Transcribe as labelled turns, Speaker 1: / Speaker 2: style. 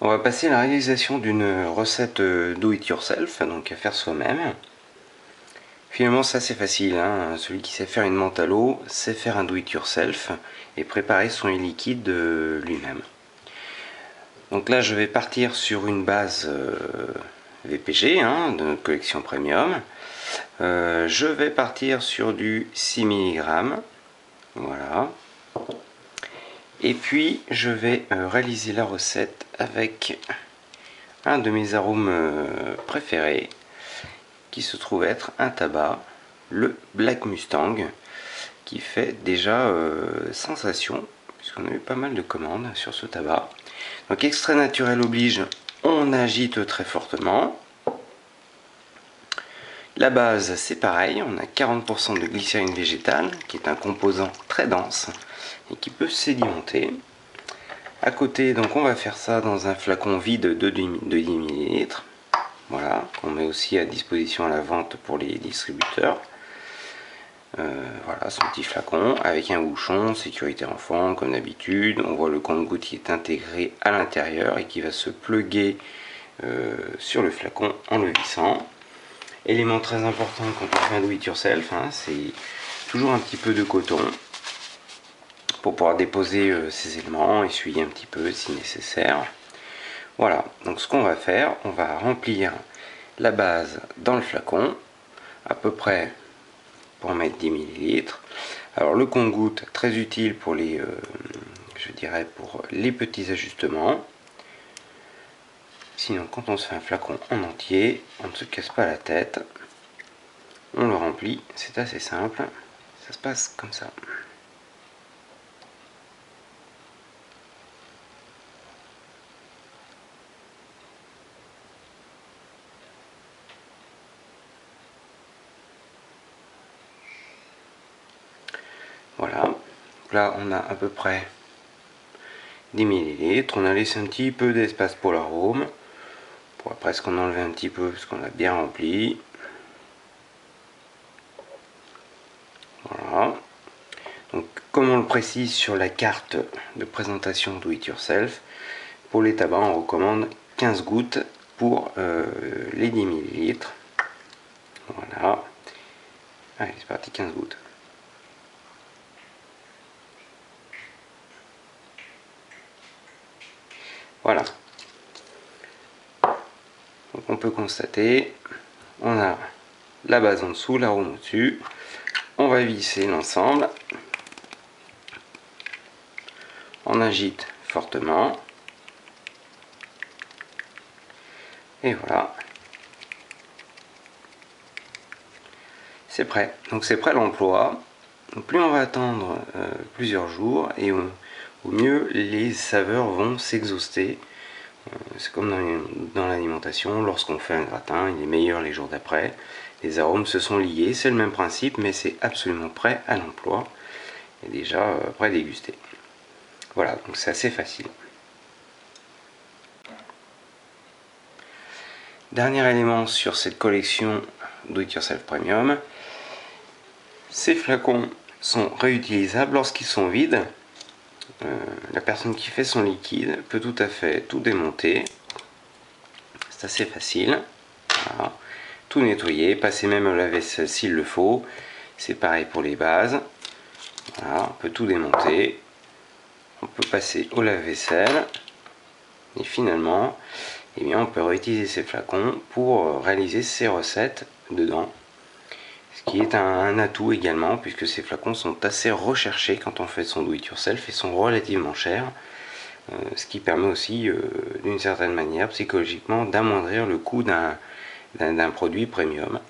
Speaker 1: On va passer à la réalisation d'une recette do it yourself, donc à faire soi-même. Finalement, ça c'est facile, hein. Celui qui sait faire une menthe à l'eau sait faire un do it yourself et préparer son lait liquide lui-même. Donc là, je vais partir sur une base VPG, hein, de notre collection premium. Je vais partir sur du 6 mg, voilà. Et puis je vais réaliser la recette avec un de mes arômes préférés, qui se trouve être un tabac, le Black Mustang, qui fait déjà sensation, puisqu'on a eu pas mal de commandes sur ce tabac. Donc extrait naturel oblige, on agite très fortement. La base, c'est pareil, on a 40% de glycérine végétale, qui est un composant très dense et qui peut sédimenter. À côté, donc on va faire ça dans un flacon vide de 10 ml. Voilà, qu'on met aussi à disposition à la vente pour les distributeurs. Voilà, son petit flacon avec un bouchon, sécurité enfant, comme d'habitude. On voit le compte-gouttes qui est intégré à l'intérieur et qui va se plugger sur le flacon en le vissant. Élément très important quand on fait un do it yourself, hein, c'est toujours un petit peu de coton pour pouvoir déposer ces éléments, essuyer un petit peu si nécessaire. Voilà, donc ce qu'on va faire, on va remplir la base dans le flacon, à peu près pour mettre 10 ml. Alors le compte-gouttes, très utile pour les, je dirais pour les petits ajustements. Sinon, quand on se fait un flacon en entier, on ne se casse pas la tête. On le remplit, c'est assez simple. Ça se passe comme ça. Voilà. Là, on a à peu près 10 ml. On a laissé un petit peu d'espace pour l'arôme. On pourra presque en enlever un petit peu parce qu'on a bien rempli. Voilà. Donc, comme on le précise sur la carte de présentation do it yourself, pour les tabacs, on recommande 15 gouttes pour les 10 ml. Voilà. Allez, c'est parti, 15 gouttes. Voilà. Donc on peut constater, on a la base en dessous, l'arôme au-dessus. On va visser l'ensemble. On agite fortement. Et voilà. C'est prêt. Donc c'est prêt à l'emploi. Plus on va attendre plusieurs jours et au mieux les saveurs vont s'exhauster. C'est comme dans l'alimentation, lorsqu'on fait un gratin, il est meilleur les jours d'après. Les arômes se sont liés, c'est le même principe, mais c'est absolument prêt à l'emploi et déjà prêt à déguster. Voilà, donc c'est assez facile. Dernier élément sur cette collection Do It Yourself Premium, ces flacons sont réutilisables lorsqu'ils sont vides. La personne qui fait son liquide peut tout à fait tout démonter. C'est assez facile. Voilà. Tout nettoyer, passer même au lave-vaisselle s'il le faut. C'est pareil pour les bases. Voilà, on peut tout démonter. On peut passer au lave-vaisselle. Et finalement, eh bien, on peut réutiliser ces flacons pour réaliser ces recettes dedans. Ce qui est un atout également, puisque ces flacons sont assez recherchés quand on fait son do it yourself et sont relativement chers. Ce qui permet aussi, d'une certaine manière, psychologiquement, d'amoindrir le coût d'un produit premium.